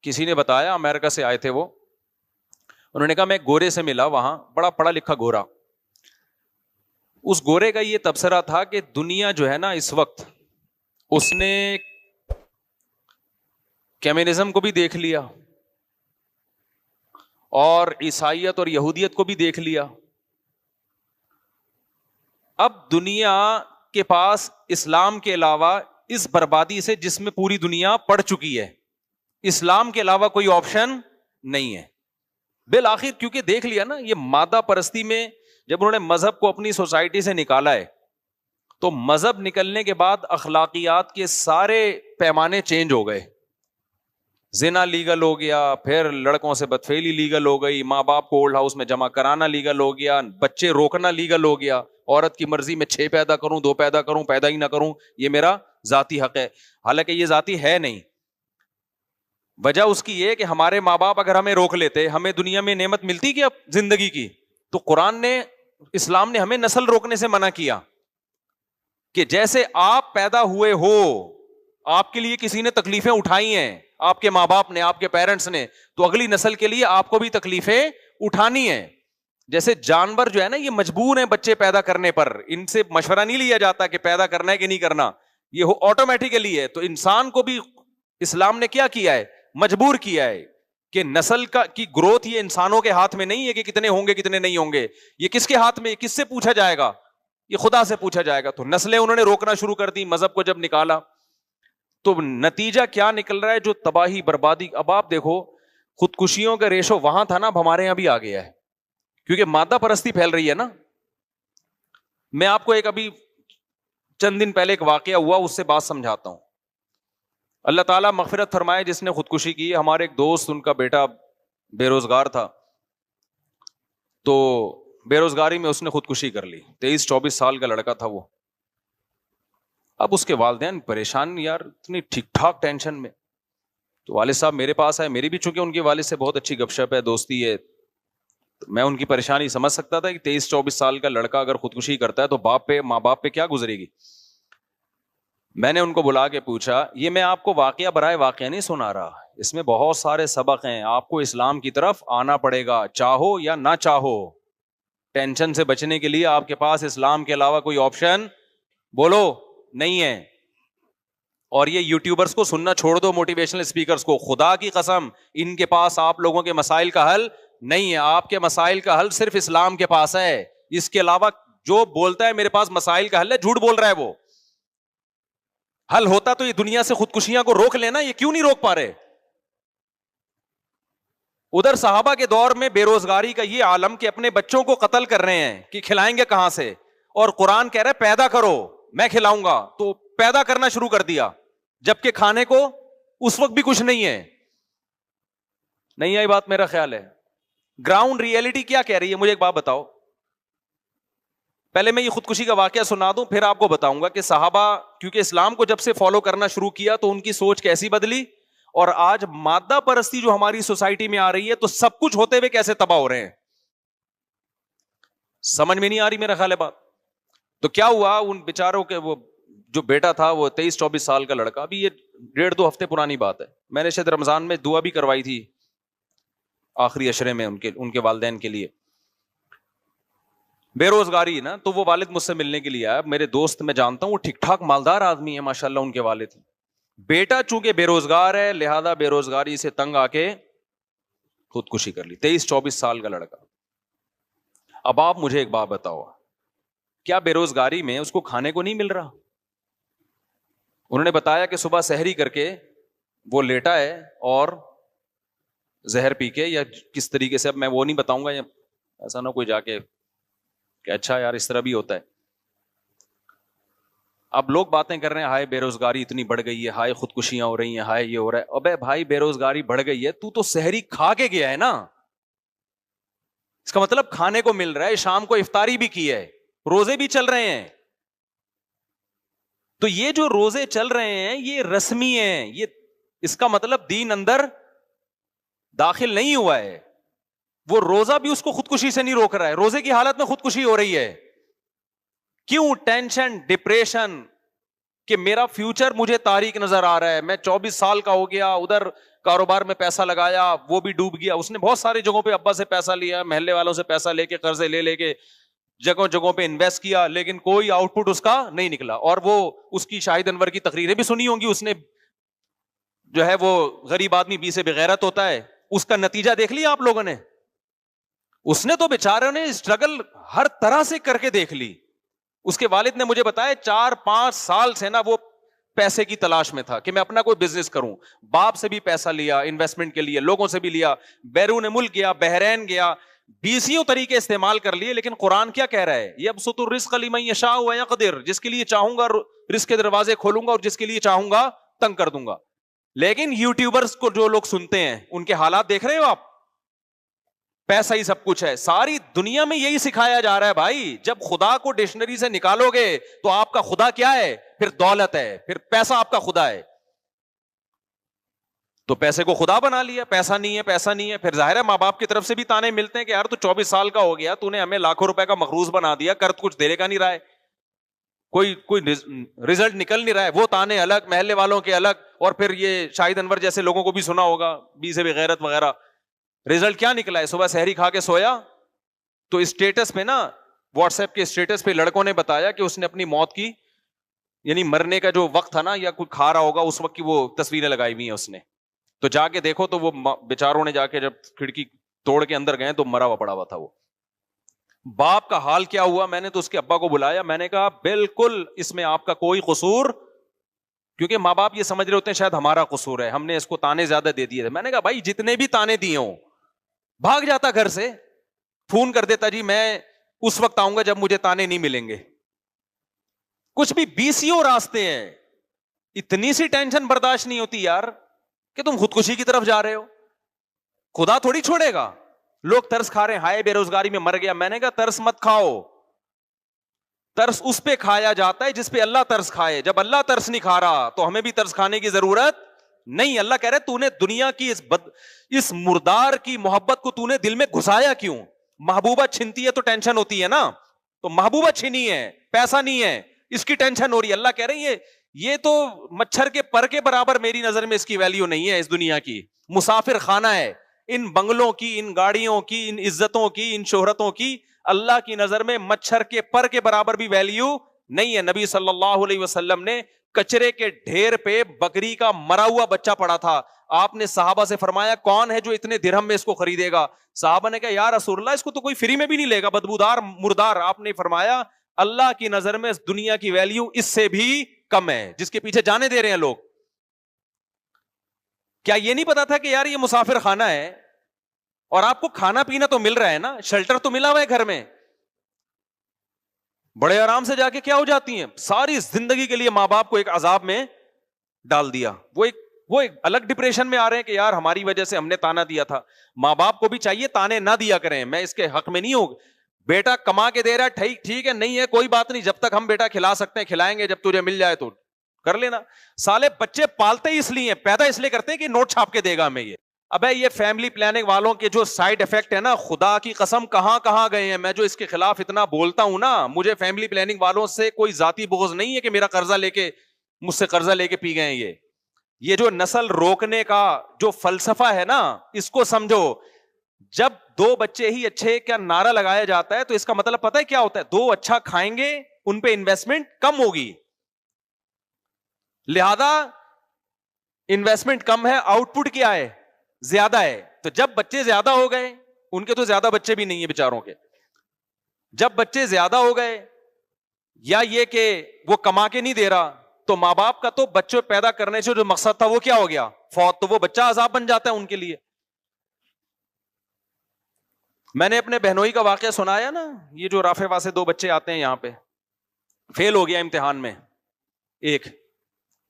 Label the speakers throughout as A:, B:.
A: کسی نے بتایا, امریکہ سے آئے تھے وہ, انہوں نے کہا میں ایک گورے سے ملا وہاں, بڑا پڑھا لکھا گورا. اس گورے کا یہ تبصرہ تھا کہ دنیا جو ہے نا اس وقت, اس نے کمیونزم کو بھی دیکھ لیا اور عیسائیت اور یہودیت کو بھی دیکھ لیا. اب دنیا کے پاس اسلام کے علاوہ اس بربادی سے جس میں پوری دنیا پڑ چکی ہے, اسلام کے علاوہ کوئی آپشن نہیں ہے. بالآخر کیونکہ دیکھ لیا نا, یہ مادہ پرستی میں جب انہوں نے مذہب کو اپنی سوسائٹی سے نکالا ہے, تو مذہب نکلنے کے بعد اخلاقیات کے سارے پیمانے چینج ہو گئے. زنا لیگل ہو گیا, پھر لڑکوں سے بدفعلی لیگل ہو گئی, ماں باپ کو اولڈ ہاؤس میں جمع کرانا لیگل ہو گیا, بچے روکنا لیگل ہو گیا, عورت کی مرضی میں 6 پیدا کروں 2 پیدا کروں, پیدا ہی نہ کروں, یہ میرا ذاتی حق ہے. حالانکہ یہ ذاتی ہے نہیں. وجہ اس کی یہ کہ ہمارے ماں باپ اگر ہمیں روک لیتے, ہمیں دنیا میں نعمت ملتی کیا زندگی کی؟ تو قرآن نے, اسلام نے ہمیں نسل روکنے سے منع کیا کہ جیسے آپ پیدا ہوئے ہو, آپ کے لیے کسی نے تکلیفیں اٹھائی ہیں, آپ کے ماں باپ نے, آپ کے پیرنٹس نے, تو اگلی نسل کے لیے آپ کو بھی تکلیفیں اٹھانی ہیں. جیسے جانور جو ہے نا, یہ مجبور ہیں بچے پیدا کرنے پر, ان سے مشورہ نہیں لیا جاتا کہ پیدا کرنا ہے کہ نہیں کرنا, یہ آٹومیٹیکلی ہے. تو انسان کو بھی اسلام نے کیا کیا ہے, مجبور کیا ہے کہ نسل کی گروتھ یہ انسانوں کے ہاتھ میں نہیں ہے کہ کتنے ہوں گے کتنے نہیں ہوں گے. یہ کس کے ہاتھ میں, کس سے پوچھا جائے گا؟ یہ خدا سے پوچھا جائے گا. تو نسلیں انہوں نے روکنا شروع کر دی مذہب کو جب نکالا. تو نتیجہ کیا نکل رہا ہے؟ جو تباہی بربادی. اب آپ دیکھو, خودکشیوں کا ریشو وہاں تھا نا, اب ہمارے یہاں بھی آ گیا ہے, کیونکہ مادہ پرستی پھیل رہی ہے نا. میں آپ کو ایک ابھی چند دن پہلے ایک واقعہ ہوا, اس سے بات سمجھاتا ہوں. اللہ تعالیٰ مغفرت فرمائے جس نے خودکشی کی. ہمارے ایک دوست, ان کا بیٹا بے روزگار تھا, تو بے روزگاری میں اس نے خودکشی کر لی. 23-24 سال کا لڑکا تھا وہ. اب اس کے والدین پریشان, یار اتنی ٹھیک ٹھاک ٹینشن میں. تو والد صاحب میرے پاس آئے, میری بھی چونکہ ان کے والد سے بہت اچھی گپ شپ ہے, دوستی ہے, تو میں ان کی پریشانی سمجھ سکتا تھا کہ 23-24 سال کا لڑکا اگر خودکشی کرتا ہے تو باپ پہ, ماں باپ پہ کیا گزرے گی. میں نے ان کو بلا کے پوچھا, یہ میں آپ کو واقعہ برائے واقعہ نہیں سنا رہا, اس میں بہت سارے سبق ہیں, آپ کو اسلام کی طرف آنا پڑے گا چاہو یا نہ چاہو. ٹینشن سے بچنے کے لیے آپ کے پاس اسلام کے علاوہ کوئی آپشن بولو نہیں ہے. اور یہ یوٹیوبرز کو سننا چھوڑ دو, موٹیویشنل اسپیکرز کو, خدا کی قسم ان کے پاس آپ لوگوں کے مسائل کا حل نہیں ہے. آپ کے مسائل کا حل صرف اسلام کے پاس ہے. اس کے علاوہ جو بولتا ہے میرے پاس مسائل کا حل ہے, جھوٹ بول رہا ہے. وہ حل ہوتا تو یہ دنیا سے خودکشیاں کو روک لینا, یہ کیوں نہیں روک پا رہے؟ ادھر صحابہ کے دور میں بے روزگاری کا یہ عالم کہ اپنے بچوں کو قتل کر رہے ہیں کہ کھلائیں گے کہاں سے, اور قرآن کہہ رہا ہے پیدا کرو میں کھلاؤں گا, تو پیدا کرنا شروع کر دیا, جبکہ کھانے کو اس وقت بھی کچھ نہیں ہے. نہیں آئی بات؟ میرا خیال ہے گراؤنڈ ریئلٹی کیا کہہ رہی ہے. مجھے ایک بات بتاؤ, پہلے میں یہ خودکشی کا واقعہ سنا دوں, پھر آپ کو بتاؤں گا کہ صحابہ کیونکہ اسلام کو جب سے فالو کرنا شروع کیا تو ان کی سوچ کیسی بدلی, اور آج مادہ پرستی جو ہماری سوسائٹی میں آ رہی ہے تو سب کچھ ہوتے ہوئے کیسے تباہ ہو رہے ہیں. سمجھ میں نہیں آ رہی میرا خیال ہے بات. تو کیا ہوا ان بیچاروں کے, وہ جو بیٹا تھا وہ 23-24 سال کا لڑکا, ابھی یہ 1.5-2 ہفتے پرانی بات ہے, میں نے شاید رمضان میں دعا بھی کروائی تھی آخری عشرے میں ان کے والدین کے لیے. بے روزگاری نا, تو وہ والد مجھ سے ملنے کے لیے آیا. میرے دوست میں جانتا ہوں, وہ ٹھیک ٹھاک مالدار آدمی ہے ماشاءاللہ ان کے والد. بیٹا چونکہ بے روزگار ہے لہذا بے روزگاری سے تنگ آ کے خودکشی کر لی. 23-24 سال کا لڑکا. اب آپ مجھے ایک بات بتاؤ, کیا بے روزگاری میں اس کو کھانے کو نہیں مل رہا؟ انہوں نے بتایا کہ صبح سحری کر کے وہ لیٹا ہے اور زہر پی کے, یا کس طریقے سے, اب میں وہ نہیں بتاؤں گا, یا ایسا نہ کوئی جا کے کہ اچھا یار اس طرح بھی ہوتا ہے. اب لوگ باتیں کر رہے ہیں, ہائے بے روزگاری اتنی بڑھ گئی ہے, ہائے خودکشیاں ہو رہی ہیں, ہائے یہ ہو رہا ہے. ابے بھائی بے روزگاری بڑھ گئی ہے, تو سحری کھا کے گیا ہے نا, اس کا مطلب کھانے کو مل رہا ہے, شام کو افطاری بھی کی ہے, روزے بھی چل رہے ہیں. تو یہ جو روزے چل رہے ہیں یہ رسمی ہیں, یہ اس کا مطلب دین اندر داخل نہیں ہوا ہے. وہ روزہ بھی اس کو خودکشی سے نہیں روک رہا ہے, روزے کی حالت میں خودکشی ہو رہی ہے. کیوں؟ ٹینشن, ڈپریشن کہ میرا فیوچر مجھے تاریک نظر آ رہا ہے, میں 24 سال کا ہو گیا, ادھر کاروبار میں پیسہ لگایا وہ بھی ڈوب گیا. اس نے بہت ساری جگہوں پہ ابا سے پیسہ لیا, محلے والوں سے پیسہ لے کے, قرضے لے کے جگہوں جگہوں پہ انویسٹ کیا, لیکن کوئی آؤٹ پٹ اس کا نہیں نکلا. اور وہ اس کی شاہد انور کی تقریریں بھی سنی ہوں گی, اس نے جو ہے وہ غریب آدمی بی سے بغیرت ہوتا ہے, اس کا نتیجہ دیکھ لیا آپ لوگوں نے. اس نے تو بیچاروں نے اسٹرگل ہر طرح سے کر کے دیکھ لی. اس کے والد نے مجھے بتایا 4-5 سال سے نا وہ پیسے کی تلاش میں تھا کہ میں اپنا کوئی بزنس کروں. باپ سے بھی پیسہ لیا انویسٹمنٹ کے لیے, لوگوں سے بھی لیا, بیرون ملک گیا, بحرین گیا, 20 طریقے استعمال کر لیے. لیکن قرآن کیا کہہ رہا ہے, یبسط الرزق لمن یشاء ویقدر, جس کے لیے چاہوں گا رزق کے دروازے کھولوں گا اور جس کے لیے چاہوں گا تنگ کر دوں گا. لیکن یوٹیوبرز کو جو لوگ سنتے ہیں ان کے حالات دیکھ رہے ہو آپ, پیسہ ہی سب کچھ ہے. ساری دنیا میں یہی سکھایا جا رہا ہے بھائی. جب خدا کو ڈکشنری سے نکالو گے تو آپ کا خدا کیا ہے, پھر دولت ہے, پھر پیسہ آپ کا خدا ہے. تو پیسے کو خدا بنا لیا, پیسہ نہیں ہے, پیسہ نہیں ہے. پھر ظاہر ہے ماں باپ کی طرف سے بھی تانے ملتے ہیں کہ یار تو 24 سال کا ہو گیا, تو نے ہمیں لاکھوں روپے کا مقروض بنا دیا, کر کچھ دے کا نہیں رہا ہے, کوئی رزلٹ نکل نہیں رہا ہے. وہ تانے الگ, محلے والوں کے الگ, اور پھر یہ شاہد انور جیسے لوگوں کو بھی سنا ہوگا, بی سے بغیرت وغیرہ. رزلٹ کیا نکلا ہے, صبح سحری کھا کے سویا تو اسٹیٹس پہ نا, واٹس ایپ کے اسٹیٹس پہ لڑکوں نے بتایا کہ اس نے اپنی موت کی, یعنی مرنے کا جو وقت تھا نا یا کوئی کھا رہا ہوگا اس وقت کی وہ تصویریں لگائی ہوئی ہیں اس نے. تو جا کے دیکھو تو وہ بیچاروں نے جا کے جب کھڑکی توڑ کے اندر گئے تو مرا ہوا پڑا ہوا تھا وہ. باپ کا حال کیا ہوا, میں نے تو اس کے ابا کو بلایا, میں نے کہا بالکل اس میں آپ کا کوئی قصور, کیونکہ ماں باپ یہ سمجھ رہے ہوتے ہیں شاید ہمارا قصور ہے, ہم نے اس کو تانے زیادہ دے دیے تھے. میں نے کہا بھائی جتنے بھی تانے دیے ہوں, بھاگ جاتا گھر سے, فون کر دیتا جی میں اس وقت آؤں گا جب مجھے تانے نہیں ملیں گے. کچھ بھی 20 راستے ہیں, اتنی سی ٹینشن برداشت نہیں ہوتی یار کہ تم خودکشی کی طرف جا رہے ہو. خدا تھوڑی چھوڑے گا. لوگ ترس کھا رہے ہیں, ہائے بے روزگاری میں مر گیا. میں نے کہا ترس مت کھاؤ, ترس اس پہ کھایا جاتا ہے جس پہ اللہ ترس کھائے. جب اللہ ترس نہیں کھا رہا تو ہمیں بھی ترس کھانے کی ضرورت نہیں. اللہ کہہ رہے تو نے دنیا کی اس مردار کی محبت کو تو نے دل میں گھسایا کیوں؟ محبوبہ چھنتی ہے تو ٹینشن ہوتی ہے نا, تو محبوبہ چھنی ہے, پیسہ نہیں ہے, اس کی ٹینشن ہو رہی ہے. اللہ کہہ رہے ہیں یہ تو مچھر کے پر کے برابر میری نظر میں اس کی ویلیو نہیں ہے. اس دنیا کی مسافر خانہ ہے. ان بنگلوں کی, ان گاڑیوں کی, ان عزتوں کی, ان شہرتوں کی اللہ کی نظر میں مچھر کے پر کے برابر بھی ویلیو نہیں ہے. نبی صلی اللہ علیہ وسلم نے کچرے کے ڈھیر پہ بکری کا مرا ہوا بچہ پڑا تھا. آپ نے صحابہ سے فرمایا کون ہے جو اتنے درہم میں اس کو خریدے گا؟ صحابہ نے کہا یا رسول اللہ اس کو تو کوئی فری میں بھی نہیں لے گا, بدبودار مردار. آپ نے فرمایا اللہ کی نظر میں اس دنیا کی ویلیو اس سے بھی کم ہے جس کے پیچھے جانے دے رہے ہیں لوگ. کیا یہ نہیں پتا تھا کہ یار یہ مسافر خانہ ہے اور آپ کو کھانا پینا تو مل رہا ہے نا, شیلٹر تو ملا ہوا ہے گھر میں, بڑے آرام سے جا کے کیا ہو جاتی ہیں. ساری زندگی کے لیے ماں باپ کو ایک عذاب میں ڈال دیا. وہ ایک الگ ڈپریشن میں آ رہے ہیں کہ یار ہماری وجہ سے ہم نے تانا دیا تھا. ماں باپ کو بھی چاہیے تانے نہ دیا کریں, میں اس کے حق میں نہیں ہوں. بیٹا کما کے دے رہا ہے ٹھیک ہے, نہیں ہے کوئی بات نہیں, جب تک ہم بیٹا کھلا سکتے ہیں کھلائیں گے, جب تجھے مل جائے تو کر لینا. سالے بچے پالتے ہی اس لیے, پیدا اس لیے کرتے ہیں کہ نوٹ چھاپ کے دے گا ہمیں یہ. ابے یہ فیملی پلاننگ والوں کے جو سائیڈ افیکٹ ہے نا, خدا کی قسم کہاں کہاں گئے ہیں. میں جو اس کے خلاف اتنا بولتا ہوں نا, مجھے فیملی پلاننگ والوں سے کوئی ذاتی بغض نہیں ہے کہ میرا قرضہ لے کے مجھ سے قرضہ لے کے پی گئے. یہ جو نسل روکنے کا جو فلسفہ ہے نا, اس کو سمجھو. جب 2 بچے ہی اچھے کا نعرہ لگایا جاتا ہے تو اس کا مطلب پتہ ہے کیا ہوتا ہے؟ 2 اچھا کھائیں گے, ان پہ انویسٹمنٹ کم ہوگی, لہذا انویسٹمنٹ کم ہے, آؤٹ پٹ کیا ہے؟ زیادہ ہے. تو جب بچے زیادہ ہو گئے, ان کے تو زیادہ بچے بھی نہیں ہیں بیچاروں کے, جب بچے زیادہ ہو گئے یا یہ کہ وہ کما کے نہیں دے رہا, تو ماں باپ کا تو بچوں پیدا کرنے سے جو مقصد تھا وہ کیا ہو گیا؟ فوت. تو وہ بچہ عذاب بن جاتا ہے ان کے لیے. میں نے اپنے بہنوئی کا واقعہ سنایا نا, یہ جو رافع واسطے 2 بچے آتے ہیں یہاں پہ, فیل ہو گیا امتحان میں, ایک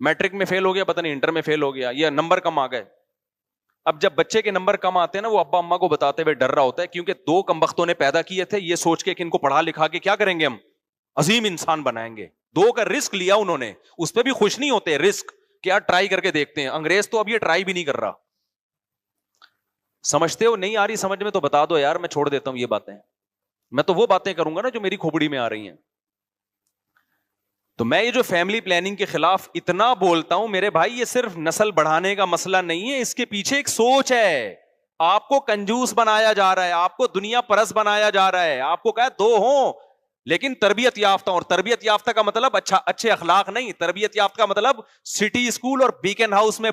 A: میٹرک میں فیل ہو گیا, پتہ نہیں انٹر میں فیل ہو گیا, یا نمبر کم آ گئے. اب جب بچے کے نمبر کم آتے ہیں نا, وہ ابا اماں کو بتاتے ہوئے ڈر رہا ہوتا ہے, کیونکہ 2 کمبختوں نے پیدا کیے تھے یہ سوچ کے کہ ان کو پڑھا لکھا کے کیا کریں گے, ہم عظیم انسان بنائیں گے. 2 کا رسک لیا انہوں نے, اس پہ بھی خوش نہیں ہوتے. رسک کیا ٹرائی کر کے دیکھتے ہیں. انگریز تو اب یہ ٹرائی بھی نہیں کر رہا. سمجھتے ہو نہیں آ رہی سمجھ میں تو بتا دو یار, میں چھوڑ دیتا ہوں یہ باتیں. میں تو وہ باتیں کروں گا نا جو میری کھوپڑی میں آ رہی ہیں. تو میں یہ جو فیملی پلاننگ کے خلاف اتنا بولتا ہوں میرے بھائی، یہ صرف نسل بڑھانے کا مسئلہ نہیں ہے، اس کے پیچھے ایک سوچ ہے. آپ کو کنجوس بنایا جا رہا ہے، آپ کو دنیا پرست بنایا جا رہا ہے، آپ کو کہا دو ہوں لیکن تربیت یافتہ. اور تربیت یافتہ کا مطلب اچھے اخلاق نہیں، تربیت یافتہ کا مطلب سٹی اسکول اور بیکن ہاؤس میں